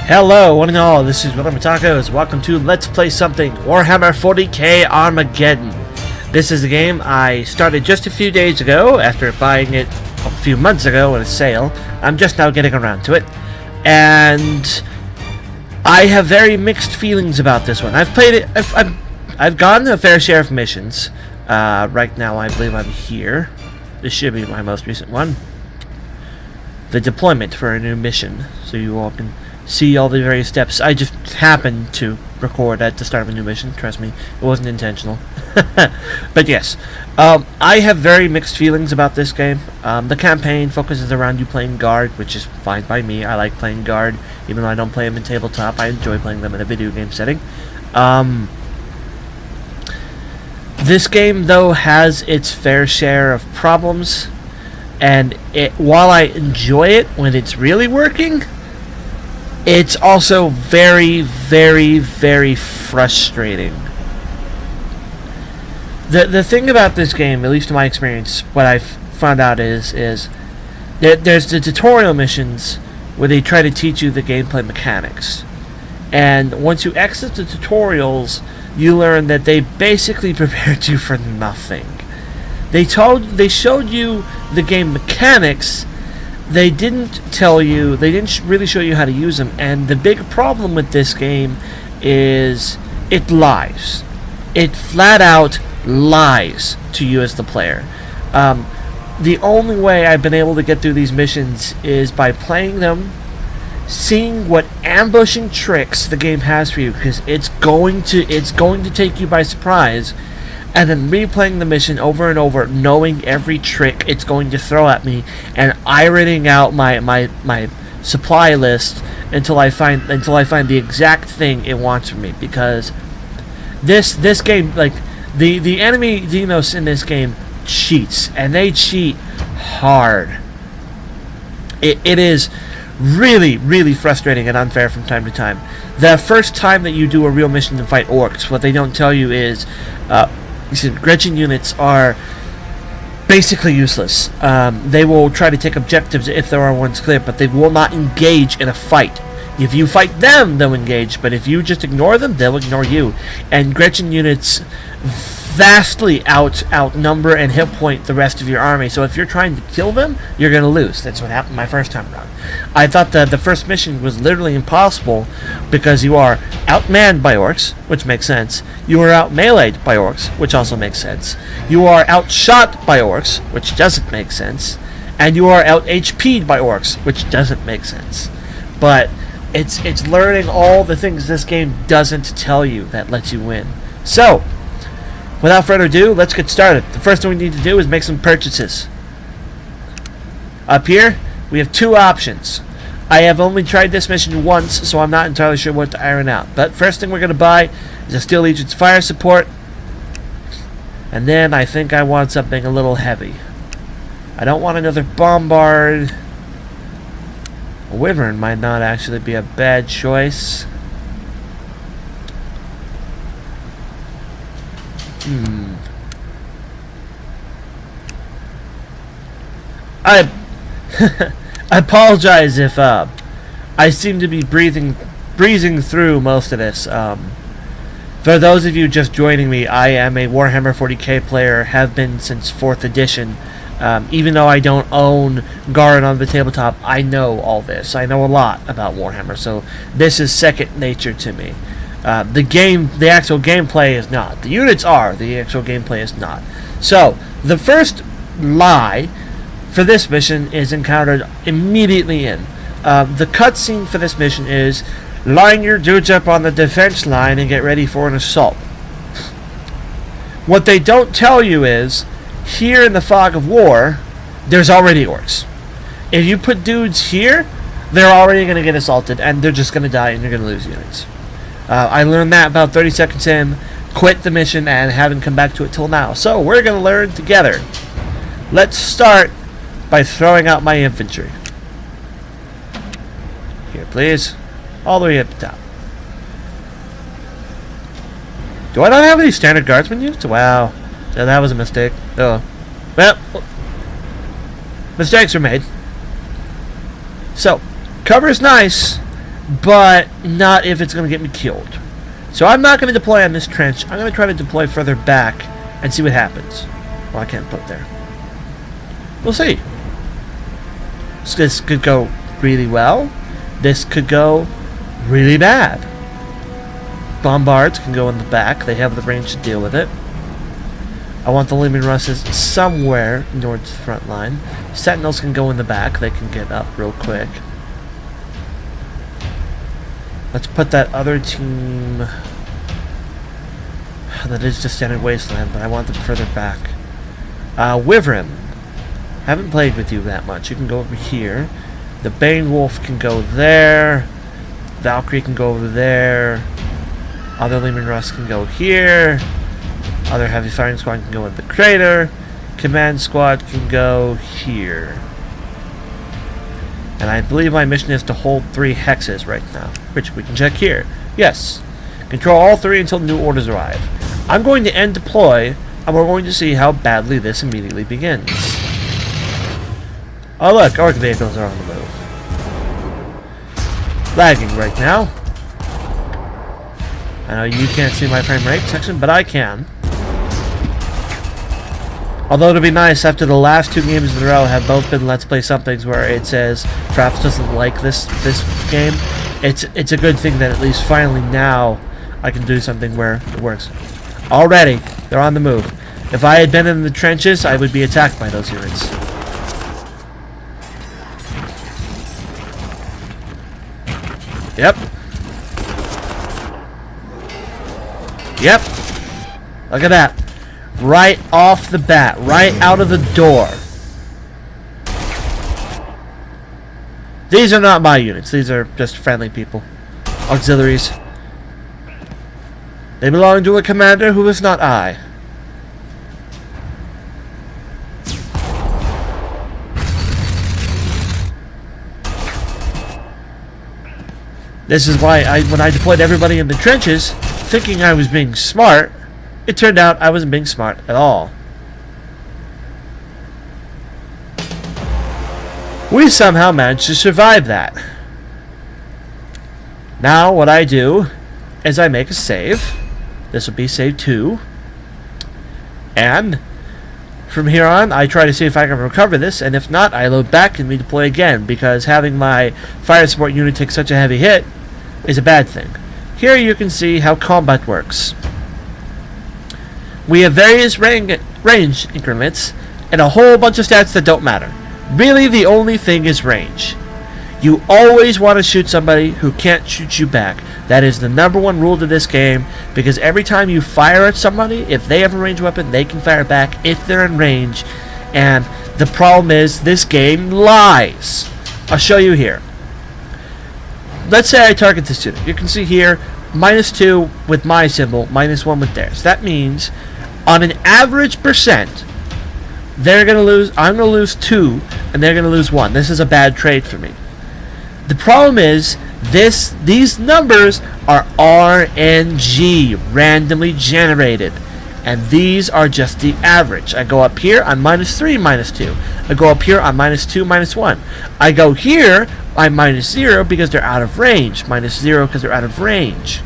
Hello, one and all, this is WellArmedWithTacos. Welcome to Let's Play Something, Warhammer 40k Armageddon. This is a game I started just a few days ago after buying it a few months ago at a sale. I'm just now getting around to it. And I have very mixed feelings about this one. I've played it, I've gone a fair share of missions. Right now I believe I'm here. This should be my most recent one. The deployment for a new mission, so you all can see all the various steps. I just happened to record at the start of a new mission. Trust me, it wasn't intentional. But yes, I have very mixed feelings about this game. The campaign focuses around you playing guard, which is fine by me. I like playing guard, even though I don't play them in tabletop. I enjoy playing them in a video game setting. This game, though, has its fair share of problems, and while I enjoy it when it's really working, it's also very, very, very frustrating. The thing about this game, at least in my experience, what I've found out is that there's the tutorial missions where they try to teach you the gameplay mechanics. And once you exit the tutorials, you learn that they basically prepared you for nothing. They showed you the game mechanics. They didn't really show you how to use them, and the big problem with this game is it lies. It flat out lies to you as the player. The only way I've been able to get through these missions is by playing them, seeing what ambushing tricks the game has for you, because it's going to take you by surprise, and then replaying the mission over and over, knowing every trick it's going to throw at me, and ironing out my supply list until I find the exact thing it wants from me. Because this game, like the enemy Xenos in this game, cheats, and they cheat hard. It is really, really frustrating and unfair from time to time. The first time that you do a real mission to fight Orks, what they don't tell you is Gretchen units are basically useless. They will try to take objectives if there are ones clear, but they will not engage in a fight. If you fight them, they'll engage, but if you just ignore them, they'll ignore you. And Gretchen units vastly outnumber and hit point the rest of your army, so if you're trying to kill them, you're going to lose. That's what happened my first time around. I thought that the first mission was literally impossible because you are outmanned by Orks, which makes sense. You are out-meleeed by Orks, which also makes sense. You are outshot by Orks, which doesn't make sense. And you are out-HP'd by Orks, which doesn't make sense. But it's learning all the things this game doesn't tell you that lets you win. So, without further ado, let's get started. The first thing we need to do is make some purchases. Up here, we have two options. I have only tried this mission once, so I'm not entirely sure what to iron out. But first thing we're going to buy is a Steel Legion's fire support. And then I think I want something a little heavy. I don't want another bombard. A wyvern might not actually be a bad choice. I apologize if I seem to be breezing through most of this. For those of you just joining me, I am a Warhammer 40k player, have been since 4th edition. Even though I don't own Guard on the tabletop, I know all this. I know a lot about Warhammer, so this is second nature to me. The actual gameplay is not. The units are. The actual gameplay is not. So, the first lie for this mission is encountered immediately in. The cutscene for this mission is line your dudes up on the defense line and get ready for an assault. What they don't tell you is, here in the fog of war, there's already Orks. If you put dudes here, they're already going to get assaulted, and they're just going to die, and you're going to lose units. I learned that about 30 seconds in, quit the mission, and haven't come back to it till now. So, we're going to learn together. Let's start by throwing out my infantry. Here, please. All the way at the top. Do I not have any standard guardsmen used? Wow. So that was a mistake. Oh. Well, mistakes are made. So, cover is nice, but not if it's going to get me killed. So I'm not going to deploy on this trench. I'm going to try to deploy further back and see what happens. Well, I can't put there. We'll see. This could go really well. This could go really bad. Bombards can go in the back. They have the range to deal with it. I want the Lehman Russes somewhere north the front line. Sentinels can go in the back. They can get up real quick. Let's put that other team that is just standard wasteland, but I want them further back. Wyvern. Haven't played with you that much. You can go over here. The Bane Wolf can go there. Valkyrie can go over there. Other Lehman Russ can go here. Other heavy firing squad can go in the crater. Command squad can go here. And I believe my mission is to hold 3 hexes right now, which we can check here. Yes. Control all 3 until new orders arrive. I'm going to end deploy, and we're going to see how badly this immediately begins. Oh look, Ork vehicles are on the move. Lagging right now. I know you can't see my frame rate section, but I can. Although it'd be nice, after the last 2 games in a row have both been Let's Play Somethings where it says Traps doesn't like this game, it's a good thing that at least finally now I can do something where it works. Already, they're on the move. If I had been in the trenches, I would be attacked by those units. Yep. Yep. Look at that. Right off the bat. Right out of the door. These are not my units. These are just friendly people. Auxiliaries. They belong to a commander who is not I. This is why when I deployed everybody in the trenches, thinking I was being smart, it turned out I wasn't being smart at all. We somehow managed to survive that. Now what I do is I make a save. This will be save 2. And from here on, I try to see if I can recover this, and if not, I load back and redeploy again, because having my fire support unit take such a heavy hit is a bad thing. Here you can see how combat works. We have various range increments and a whole bunch of stats that don't matter. Really, the only thing is range. You always want to shoot somebody who can't shoot you back. That is the #1 rule to this game, because every time you fire at somebody, if they have a ranged weapon, they can fire back if they're in range. And the problem is, this game lies. I'll show you here. Let's say I target this unit. You can see here, -2 with my symbol, -1 with theirs. That means, on an average percent, they're going to lose, I'm going to lose 2, and they're going to lose 1. This is a bad trade for me. The problem is, these numbers are RNG, randomly generated. And these are just the average. I go up here, I'm -3, -2. I go up here, I'm -2, -1. I go here, I'm -0 because they're out of range. -0 because they're out of range.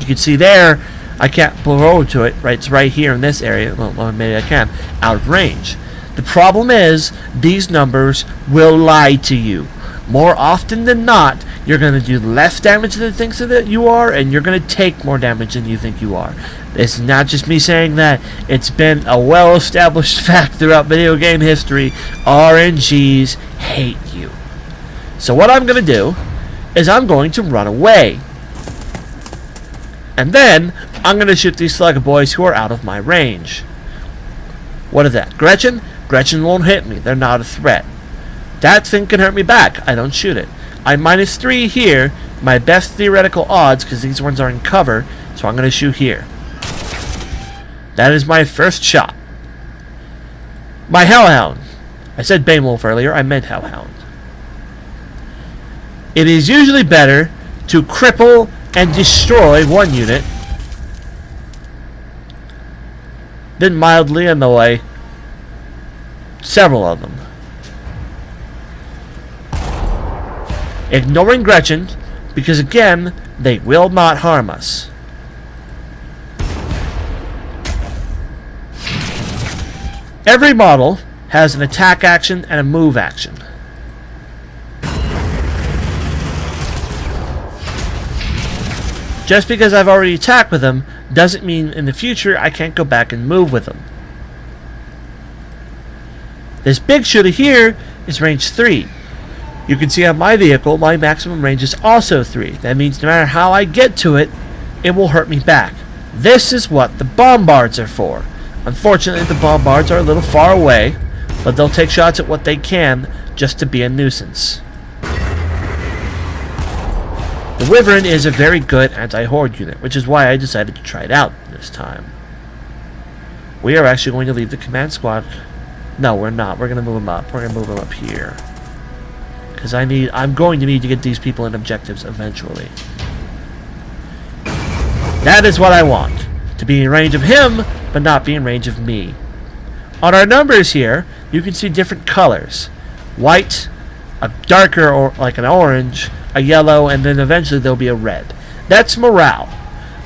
You can see there, I can't pull over to it. Right, it's right here in this area. Well, maybe I can. Out of range. The problem is, these numbers will lie to you. More often than not, you're going to do less damage than you think that you are, and you're going to take more damage than you think you are. It's not just me saying that. It's been a well-established fact throughout video game history. RNGs hate you. So what I'm going to do is I'm going to run away. And then, I'm going to shoot these slug boys who are out of my range. What is that? Gretchen? Gretchen won't hit me. They're not a threat. That thing can hurt me back. I don't shoot it. I'm -3 here. My best theoretical odds, because these ones are in cover, so I'm going to shoot here. That is my first shot. My Hellhound. I said Banewolf earlier. I meant Hellhound. It is usually better to cripple and destroy one unit than mildly annoy several of them. ignoring Gretchen, because again, they will not harm us. Every model has an attack action and a move action. Just because I've already attacked with them doesn't mean in the future I can't go back and move with them. This big shooter here is range 3. You can see on my vehicle, my maximum range is also 3. That means no matter how I get to it, it will hurt me back. This is what the bombards are for. Unfortunately, the bombards are a little far away, but they'll take shots at what they can just to be a nuisance. The Wyvern is a very good anti-horde unit, which is why I decided to try it out this time. We are actually going to leave the command squad. No, we're not. We're going to move them up. We're going to move them up here. Because I'm going to need to get these people in objectives eventually. That is what I want. To be in range of him, but not be in range of me. On our numbers here, you can see different colors. White, a darker or like an orange, a yellow, and then eventually there'll be a red. That's morale.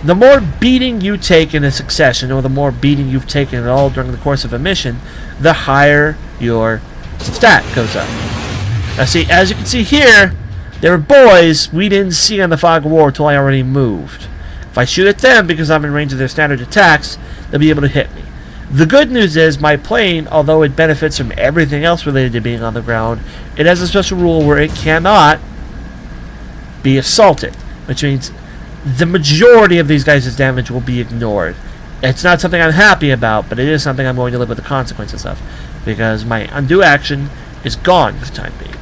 The more beating you take in a succession, or the more beating you've taken at all during the course of a mission, the higher your stat goes up. Now see, as you can see here, there are boys we didn't see on the Fog of War until I already moved. If I shoot at them because I'm in range of their standard attacks, they'll be able to hit me. The good news is my plane, although it benefits from everything else related to being on the ground, it has a special rule where it cannot be assaulted, which means the majority of these guys' damage will be ignored. It's not something I'm happy about, but it is something I'm going to live with the consequences of, because my undo action is gone for the time being.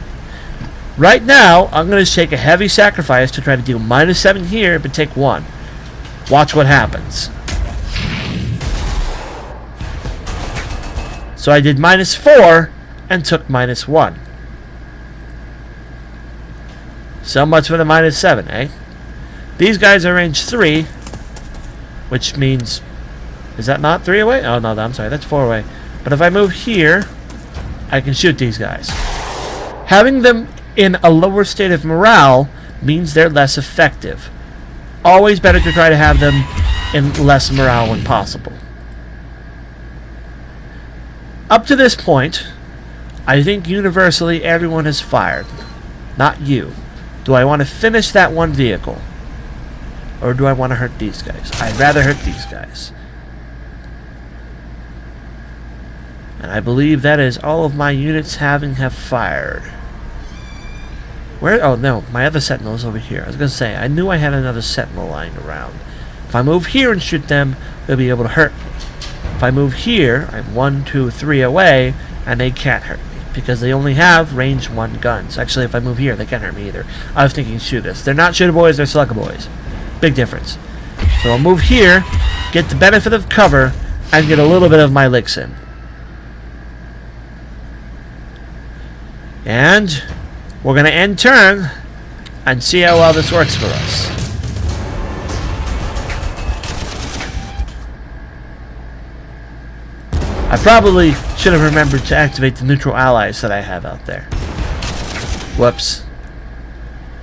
Right now, I'm going to take a heavy sacrifice to try to deal -7 here, but take 1. Watch what happens. So I did -4 and took -1. So much for the -7, eh? These guys are range 3, which means... Is that not 3 away? Oh, no, I'm sorry, that's 4 away. But if I move here, I can shoot these guys. Having them in a lower state of morale means they're less effective. Always better to try to have them in less morale when possible. Up to this point, I think universally everyone has fired. Not you. Do I want to finish that one vehicle? Or do I want to hurt these guys? I'd rather hurt these guys. And I believe that is all of my units have fired. Where? Oh no, my other sentinel is over here. I was going to say, I knew I had another sentinel lying around. If I move here and shoot them, they'll be able to hurt me. If I move here, I'm 1, 2, 3 away, and they can't hurt me, because they only have range 1 guns. Actually, if I move here, they can't hurt me either. I was thinking shoot this. They're not shooter boys, they're slugger boys. Big difference. So I'll move here, get the benefit of cover, and get a little bit of my licks in. And we're going to end turn and see how well this works for us. I probably should have remembered to activate the neutral allies that I have out there. Whoops.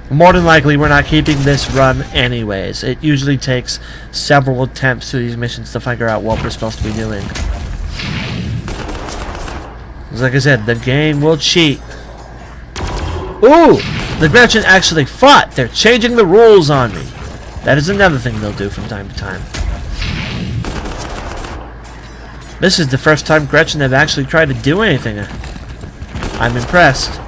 More than likely, we're not keeping this run anyways. It usually takes several attempts to these missions to figure out what we're supposed to be doing. Like I said, the game will cheat. Ooh! The Gretchen actually fought! They're changing the rules on me. That is another thing they'll do from time to time. This is the first time Gretchen have actually tried to do anything. I'm impressed.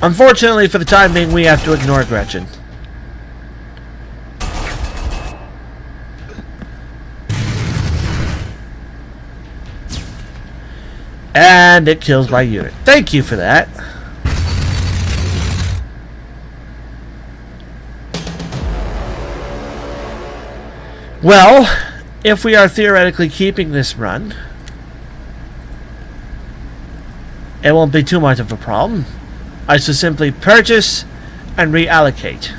Unfortunately, for the time being, we have to ignore Gretchen. And it kills my unit. Thank you for that. Well, if we are theoretically keeping this run, it won't be too much of a problem. I should simply purchase and reallocate.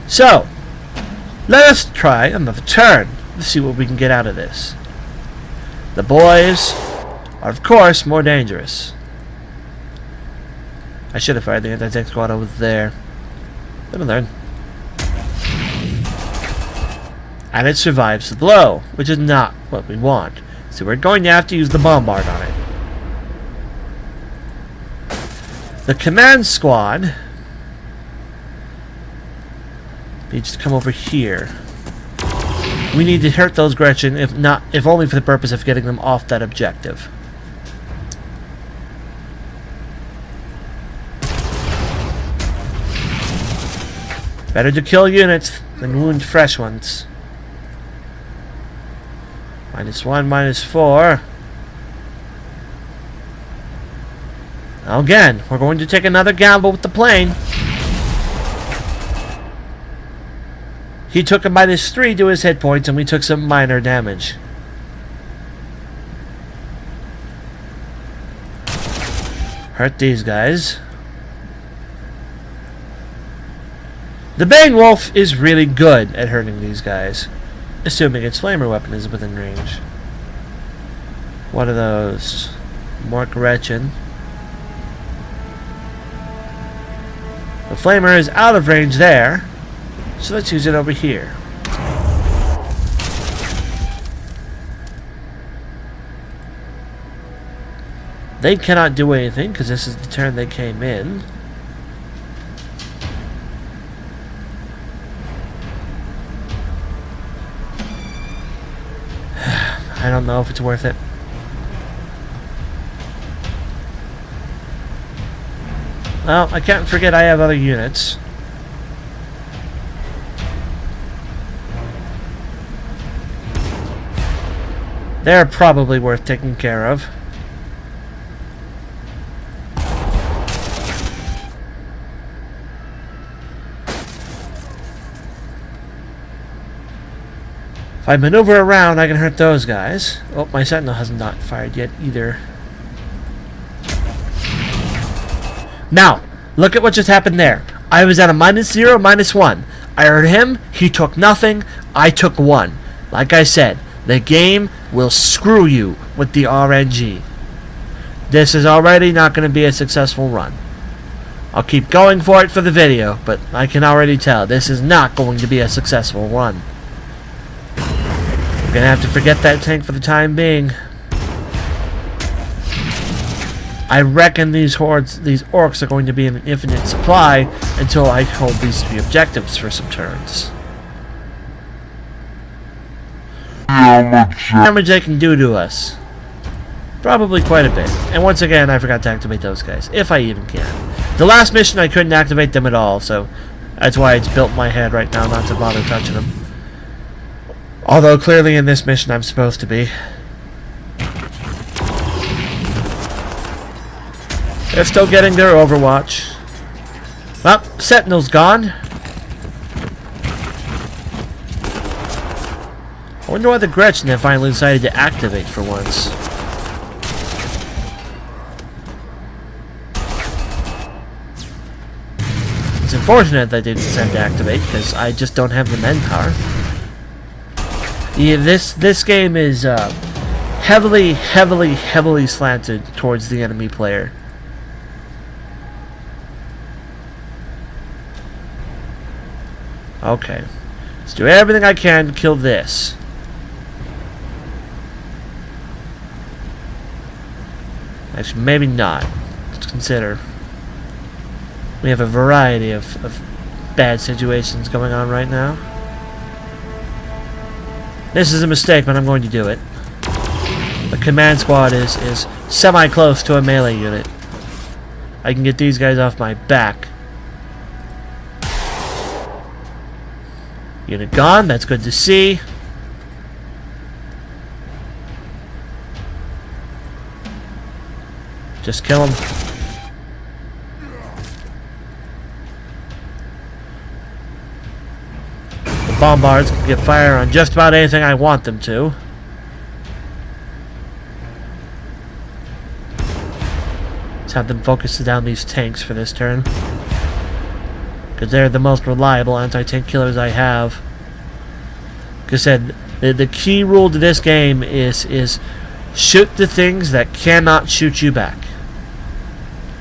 So, Let us try another turn. Let's see what we can get out of this. The boys are, of course, more dangerous. I should have fired the anti-tank squad over there. Let me learn. And it survives the blow, which is not what we want. So we're going to have to use the bombard on it. The command squad needs to come over here. We need to hurt those Gretchen, if only for the purpose of getting them off that objective. Better to kill units than wound fresh ones. -1, -4. Again, we're going to take another gamble with the plane. He took a -3 to his hit points, and we took some minor damage. Hurt these guys. The Bane Wolf is really good at hurting these guys, assuming its flamer weapon is within range. What are those? More Gretchen. The flamer is out of range there, so let's use it over here. They cannot do anything because this is the turn they came in. I don't know if it's worth it. Well, I can't forget I have other units. They're probably worth taking care of. If I maneuver around, I can hurt those guys. Oh, my sentinel has not fired yet either. Now, look at what just happened there. I was at a -0, -1. I hurt him, he took nothing, I took 1. Like I said, the game will screw you with the RNG. This is already not going to be a successful run. I'll keep going for it for the video, but I can already tell this is not going to be a successful run. I'm going to have to forget that tank for the time being. I reckon these hordes, these orcs, are going to be in an infinite supply until I hold these 3 objectives for some turns. Damage they can do to us. Probably quite a bit. And once again, I forgot to activate those guys, if I even can. The last mission, I couldn't activate them at all, so that's why it's built in my head right now not to bother touching them. Although clearly in this mission I'm supposed to be. They're still getting their Overwatch. Well, Sentinel's gone. I wonder why the Gretchen have finally decided to activate for once. It's unfortunate that they decide to activate, because I just don't have the manpower. Yeah, this game is heavily slanted towards the enemy player. Okay, let's do everything I can to kill this. Actually, maybe not. Let's consider. We have a variety of bad situations going on right now. This is a mistake, but I'm going to do it. The command squad is semi-close to a melee unit. I can get these guys off my back. Unit gone, that's good to see. Just kill him. The bombards can get fire on just about anything I want them to. Let's have them focus down these tanks for this turn, because they're the most reliable anti-tank killers I have. Like I said, the key rule to this game is shoot the things that cannot shoot you back.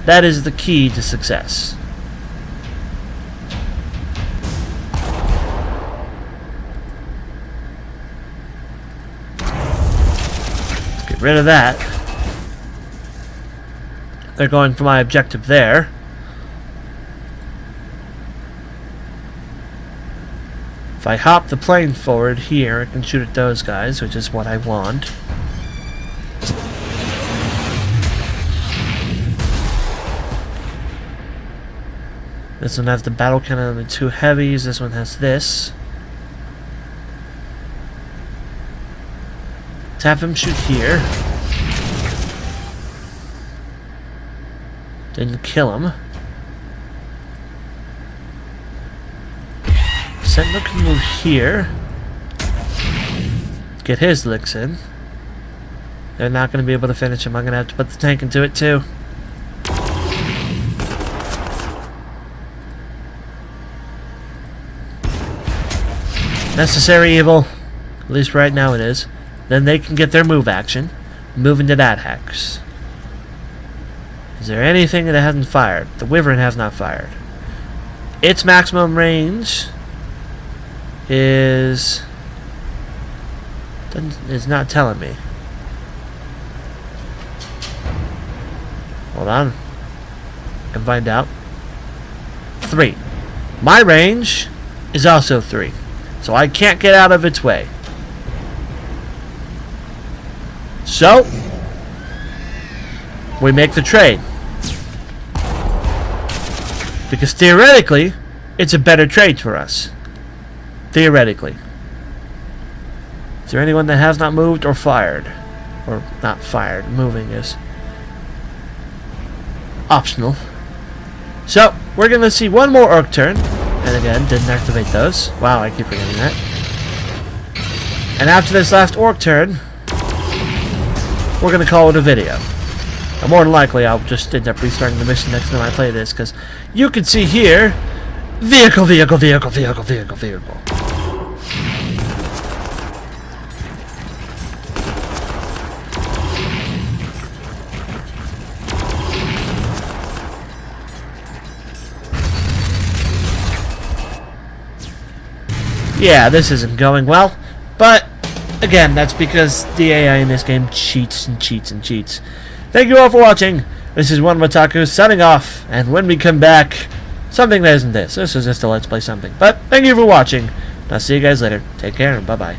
That is the key to success. Let's get rid of that. They're going for my objective there. If I hop the plane forward here, I can shoot at those guys, which is what I want. This one has the battle cannon and the 2 heavies. This one has this. Let's have him shoot here. Didn't kill him. Sentinel can move here. Get his licks in. They're not going to be able to finish him. I'm going to have to put the tank into it too. Necessary evil. At least right now it is. Then they can get their move action. Move into that hex. Is there anything that hasn't fired? The Wyvern has not fired. Its maximum range is not telling me. Hold on. I can find out. 3. My range is also 3. So I can't get out of its way. So we make the trade. Because theoretically, it's a better trade for us. Theoretically. Is there anyone that has not moved or fired? Or not fired. Moving is optional. So, we're going to see one more Ork turn. And again, didn't activate those. Wow, I keep forgetting that. And after this last Ork turn, we're going to call it a video. And more than likely, I'll just end up restarting the mission next time I play this, because you can see here, vehicle, vehicle, vehicle, vehicle, vehicle, vehicle. Yeah, this isn't going well, but again, that's because the AI in this game cheats and cheats and cheats. Thank you all for watching. This is WellArmedWithTacos signing off, and when we come back, something that isn't this. This is just a Let's Play something. But thank you for watching. I'll see you guys later. Take care and bye-bye.